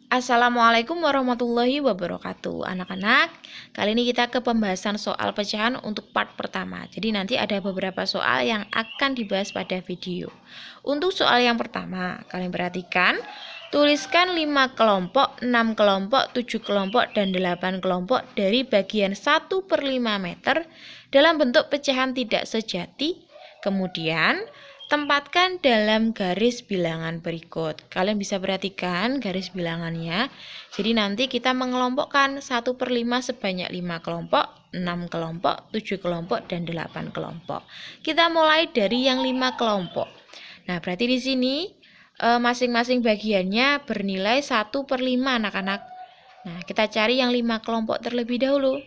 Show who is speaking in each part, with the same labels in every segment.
Speaker 1: Assalamualaikum warahmatullahi wabarakatuh. Anak-anak, kali ini kita ke pembahasan soal pecahan untuk part pertama. Jadi nanti ada beberapa soal yang akan dibahas pada video. Untuk soal yang pertama, kalian perhatikan, tuliskan 5 kelompok, 6 kelompok, 7 kelompok, dan 8 kelompok dari bagian 1/5 meter dalam bentuk pecahan tidak sejati. Kemudian tempatkan dalam garis bilangan berikut. Kalian bisa perhatikan garis bilangannya. Jadi nanti kita mengelompokkan 1/5 sebanyak 5 kelompok, 6 kelompok, 7 kelompok, dan 8 kelompok. Kita mulai dari yang 5 kelompok. Nah, berarti di sini masing-masing bagiannya bernilai 1/5 anak-anak. Nah, kita cari yang 5 kelompok terlebih dahulu.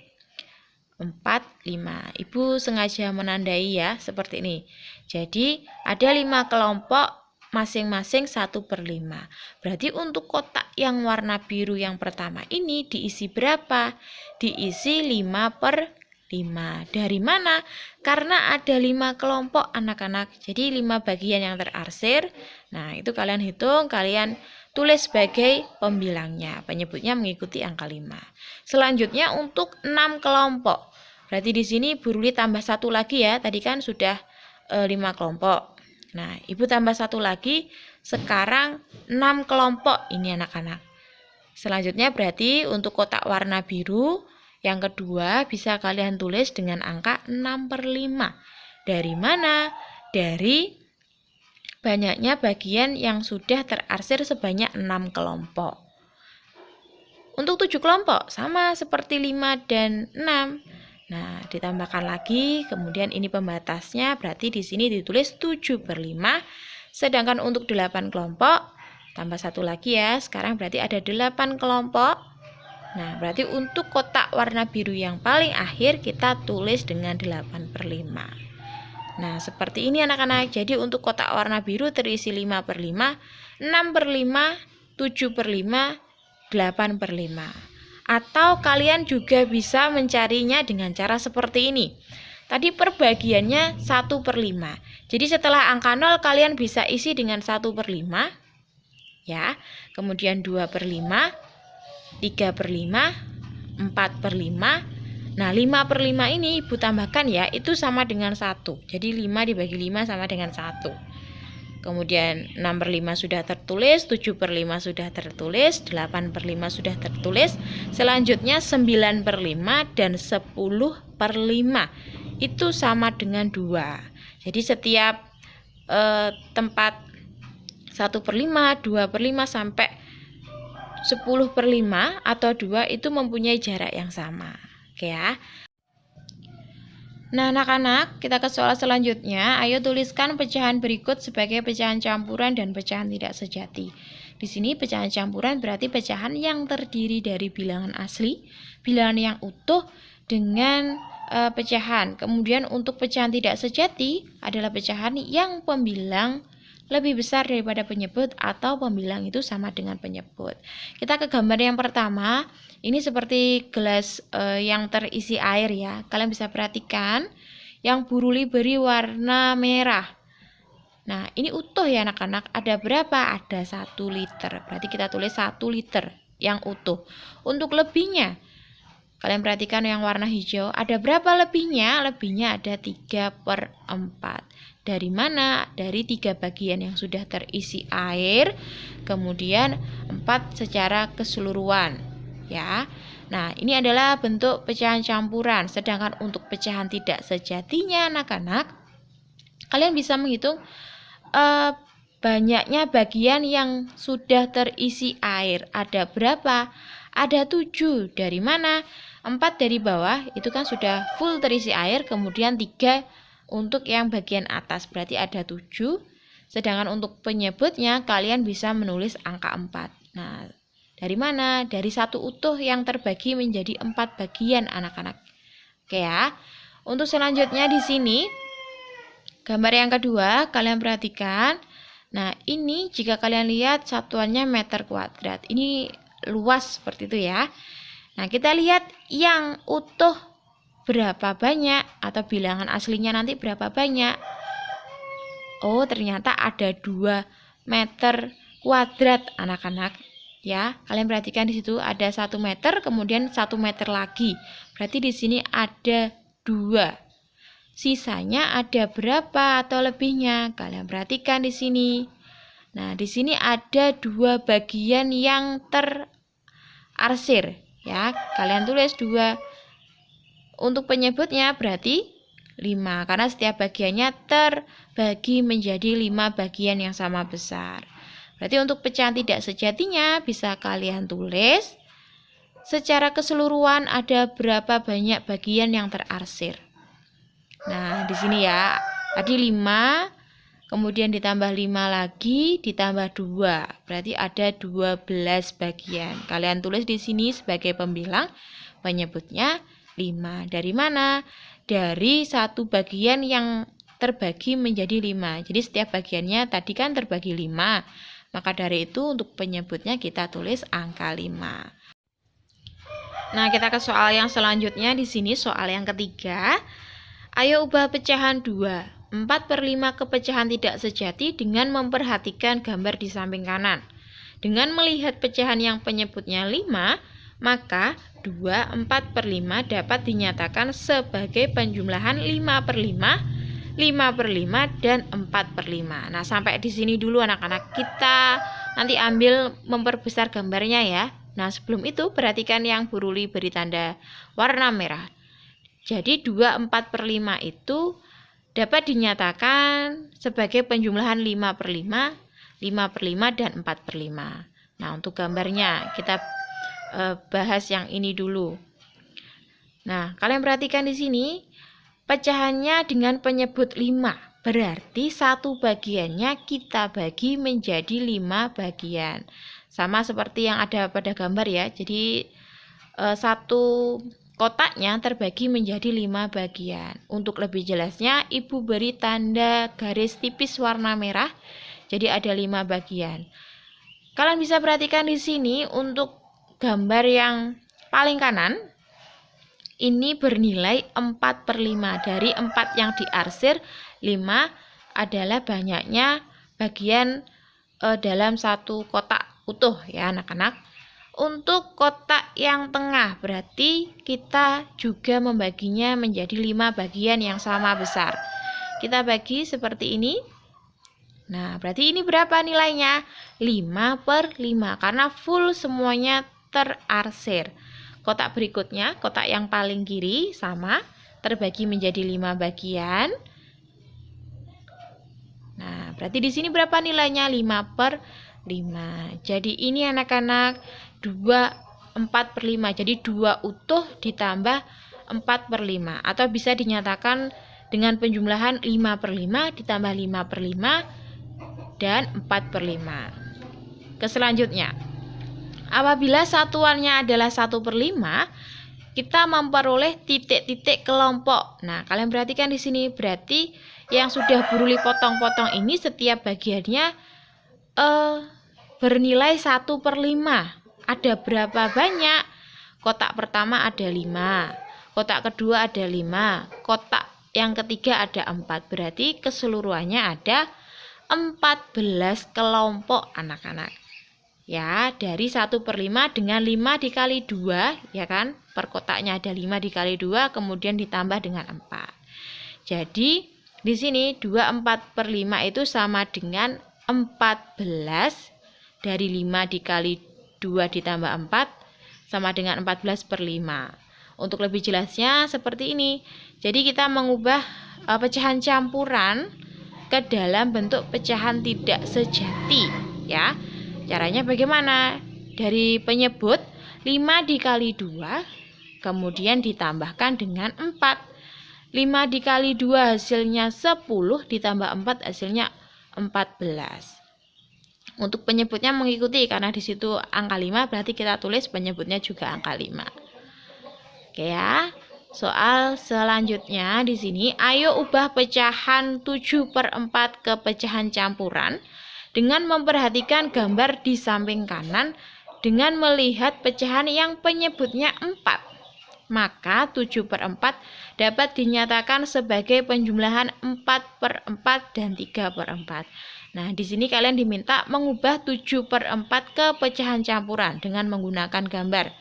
Speaker 1: 4, 5. Ibu sengaja menandai ya, seperti ini. Jadi, ada 5 kelompok masing-masing 1/5. Berarti untuk kotak yang warna biru yang pertama ini diisi berapa? Diisi 5/5. Dari mana? Karena ada 5 kelompok anak-anak. Jadi 5 bagian yang terarsir. Nah, itu kalian hitung, kalian tulis sebagai pembilangnya. Penyebutnya mengikuti angka 5. Selanjutnya untuk 6 kelompok. Berarti di sini Bu Ruli tambah 1 lagi ya. Tadi kan sudah 5 kelompok. Nah, Ibu tambah 1 lagi. Sekarang 6 kelompok ini anak-anak. Selanjutnya berarti untuk kotak warna biru yang kedua bisa kalian tulis dengan angka 6/5. Dari mana? Dari banyaknya bagian yang sudah terarsir sebanyak 6 kelompok. Untuk 7 kelompok sama seperti 5 dan 6. Nah, ditambahkan lagi, kemudian ini pembatasnya, berarti di sini ditulis 7/5. Sedangkan untuk 8 kelompok, tambah 1 lagi ya, sekarang berarti ada 8 kelompok. Nah, berarti untuk kotak warna biru yang paling akhir, kita tulis dengan 8/5. Nah, seperti ini anak-anak. Jadi untuk kotak warna biru terisi 5/5, 6/5, 7/5, 8/5. Atau kalian juga bisa mencarinya dengan cara seperti ini. Tadi perbagiannya 1/5. Jadi setelah angka 0 kalian bisa isi dengan 1/5 ya. Kemudian 2/5, 3/5, 4/5. Nah, 5/5 ini Ibu tambahkan ya, itu sama dengan 1. Jadi 5 dibagi 5 sama dengan 1. Kemudian 6/5 sudah tertulis, 7/5 sudah tertulis, 8/5 sudah tertulis. Selanjutnya 9/5 dan 10/5 itu sama dengan 2. Jadi setiap tempat 1/5, 2/5 sampai 10/5 atau 2 itu mempunyai jarak yang sama. Oke ya. Nah, anak-anak, kita ke soal selanjutnya. Ayo tuliskan pecahan berikut sebagai pecahan campuran dan pecahan tidak sejati. Di sini pecahan campuran berarti pecahan yang terdiri dari bilangan asli, bilangan yang utuh dengan pecahan. Kemudian untuk pecahan tidak sejati adalah pecahan yang pembilang lebih besar daripada penyebut atau pembilang itu sama dengan penyebut. Kita ke gambar yang pertama. Ini seperti gelas yang terisi air ya. Kalian bisa perhatikan yang Bu Ruli beri warna merah. Nah, ini utuh ya anak-anak. Ada berapa? Ada 1 liter. Berarti kita tulis 1 liter yang utuh. Untuk lebihnya, kalian perhatikan yang warna hijau. Ada berapa lebihnya? Lebihnya ada 3/4. Dari mana? Dari 3 bagian yang sudah terisi air. Kemudian 4 secara keseluruhan. Ya. Nah, ini adalah bentuk pecahan campuran. Sedangkan untuk pecahan tidak sejatinya anak-anak, kalian bisa menghitung banyaknya bagian yang sudah terisi air. Ada berapa? Ada 7. Dari mana? 4 dari bawah, itu kan sudah full terisi air. Kemudian 3 untuk yang bagian atas, berarti ada 7. Sedangkan untuk penyebutnya, kalian bisa menulis angka 4. Nah, dari mana? Dari 1 utuh yang terbagi menjadi 4 bagian anak-anak. Oke ya. Untuk selanjutnya di sini gambar yang kedua, kalian perhatikan. Nah, ini jika kalian lihat satuannya meter kuadrat. Ini luas seperti itu ya. Nah, kita lihat yang utuh berapa banyak atau bilangan aslinya nanti berapa banyak. Oh, ternyata ada 2 meter kuadrat anak-anak. Ya, kalian perhatikan di situ ada 1 meter, kemudian 1 meter lagi. Berarti di sini ada 2. Sisanya ada berapa atau lebihnya? Kalian perhatikan di sini. Nah, di sini ada 2 bagian yang terarsir. Ya, kalian tulis 2. Untuk penyebutnya berarti 5, karena setiap bagiannya terbagi menjadi 5 bagian yang sama besar. Berarti untuk pecahan tidak sejatinya bisa kalian tulis secara keseluruhan ada berapa banyak bagian yang terarsir. Nah, di sini ya, tadi 5, kemudian ditambah 5 lagi, ditambah 2. Berarti ada 12 bagian. Kalian tulis di sini sebagai pembilang, penyebutnya 5. Dari mana? Dari 1 bagian yang terbagi menjadi 5. Jadi setiap bagiannya tadi kan terbagi 5. Maka dari itu untuk penyebutnya kita tulis angka 5. Nah, kita ke soal yang selanjutnya. Di sini soal yang ketiga. Ayo ubah pecahan 2. 4/5 ke pecahan tidak sejati dengan memperhatikan gambar di samping kanan. Dengan melihat pecahan yang penyebutnya 5, maka 2 4/5 dapat dinyatakan sebagai penjumlahan 5/5, 5/5, dan 4/5. Nah, sampai di sini dulu anak-anak. Kita nanti ambil memperbesar gambarnya ya. Nah, sebelum itu perhatikan yang Bu Ruli beri tanda warna merah. Jadi 2 4/5 itu dapat dinyatakan sebagai penjumlahan 5/5, 5/5, dan 4/5. Nah, untuk gambarnya kita bahas yang ini dulu. Nah, kalian perhatikan di sini pecahannya dengan penyebut 5. Berarti 1 bagiannya kita bagi menjadi 5 bagian. Sama seperti yang ada pada gambar ya. Jadi 1 kotaknya terbagi menjadi 5 bagian. Untuk lebih jelasnya, Ibu beri tanda garis tipis warna merah. Jadi ada 5 bagian. Kalian bisa perhatikan di sini untuk gambar yang paling kanan, ini bernilai 4/5. Dari 4 yang diarsir, 5 adalah banyaknya bagian dalam 1 kotak utuh ya anak-anak. Untuk kotak yang tengah berarti kita juga membaginya menjadi 5 bagian yang sama besar. Kita bagi seperti ini. Nah, berarti ini berapa nilainya? 5/5 karena full semuanya terarsir. Kotak berikutnya, kotak yang paling kiri sama, terbagi menjadi 5 bagian. Nah, berarti di sini berapa nilainya? 5/5. Jadi ini anak-anak 2 4/5. Jadi 2 utuh ditambah 4/5. Atau bisa dinyatakan dengan penjumlahan 5/5 ditambah 5/5 dan 4/5. Ke selanjutnya. Apabila satuannya adalah 1/5, kita memperoleh titik-titik kelompok. Nah, kalian perhatikan di sini berarti yang sudah Bu Ruli potong-potong ini setiap bagiannya bernilai 1/5. Ada berapa banyak? Kotak pertama ada 5, kotak kedua ada 5, kotak yang ketiga ada 4. Berarti keseluruhannya ada 14 kelompok anak-anak. Ya, dari 1/5 dengan 5 dikali 2, ya kan? Per kotaknya ada 5 dikali 2, kemudian ditambah dengan 4. Jadi, di sini 2 4/5 itu sama dengan 14. Dari 5 dikali 2 ditambah 4, sama dengan 14/5. Untuk lebih jelasnya seperti ini. Jadi, kita mengubah pecahan campuran ke dalam bentuk pecahan tidak sejati, ya. Caranya bagaimana? Dari penyebut 5 dikali 2, kemudian ditambahkan dengan 4. 5 dikali 2 hasilnya 10, ditambah 4 hasilnya 14. Untuk penyebutnya mengikuti, karena di situ angka 5, berarti kita tulis penyebutnya juga angka 5. Oke ya. Soal selanjutnya di sini, ayo ubah pecahan 7/4 ke pecahan campuran dengan memperhatikan gambar di samping kanan dengan melihat pecahan yang penyebutnya 4. Maka 7/4 dapat dinyatakan sebagai penjumlahan 4/4 dan 3/4. Nah, di sini kalian diminta mengubah 7/4 ke pecahan campuran dengan menggunakan gambar.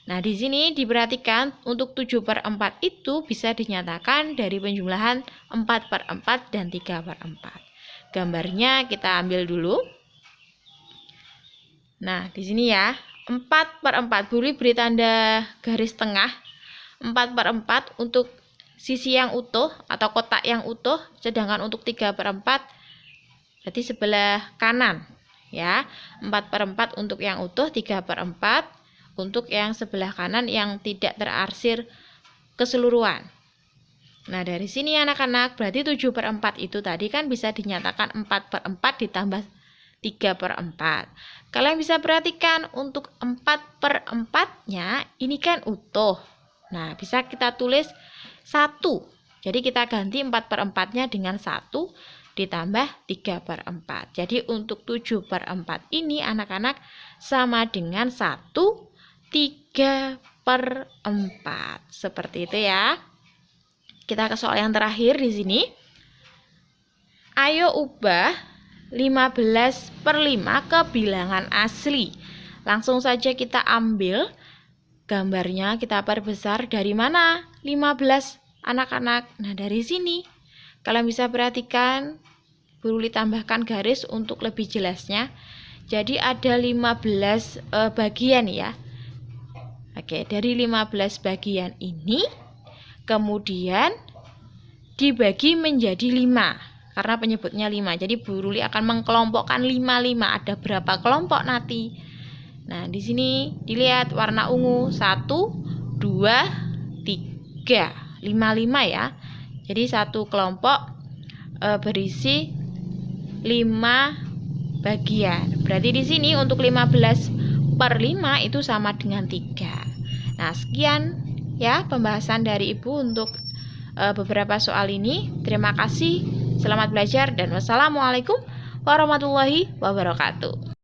Speaker 1: Nah, di sini diperhatikan untuk 7/4 itu bisa dinyatakan dari penjumlahan 4/4 dan 3/4. Gambarnya kita ambil dulu. Nah, di sini ya, 4/4 beri tanda garis tengah. 4/4 untuk sisi yang utuh atau kotak yang utuh, sedangkan untuk 3/4 berarti sebelah kanan ya. 4/4 untuk yang utuh, 3/4 untuk yang sebelah kanan yang tidak terarsir keseluruhan. Nah, dari sini anak-anak berarti 7/4 itu tadi kan bisa dinyatakan 4/4 ditambah 3/4. Kalian bisa perhatikan untuk 4/4-nya ini kan utuh. Nah, bisa kita tulis 1. Jadi kita ganti 4/4-nya dengan 1 ditambah 3/4. Jadi untuk 7/4 ini anak-anak sama dengan 1 3/4. Seperti itu ya. Kita ke soal yang terakhir di sini. Ayo ubah 15/5 ke bilangan asli. Langsung saja kita ambil gambarnya, kita perbesar. Dari mana? 15 anak-anak. Nah, dari sini kalian bisa perhatikan, Bu Ruli tambahkan garis untuk lebih jelasnya. Jadi ada 15 bagian ya. Oke, dari 15 bagian ini kemudian dibagi menjadi 5. Karena penyebutnya 5, jadi Bu Ruli akan mengkelompokkan 5. Ada berapa kelompok nanti? Nah, di sini dilihat warna ungu 1, 2, 3, 5 ya. Jadi satu kelompok berisi 5 bagian. Berarti di sini untuk 15/5 itu sama dengan 3. Nah, sekian ya pembahasan dari Ibu untuk beberapa soal ini. Terima kasih. Selamat belajar dan wassalamualaikum warahmatullahi wabarakatuh.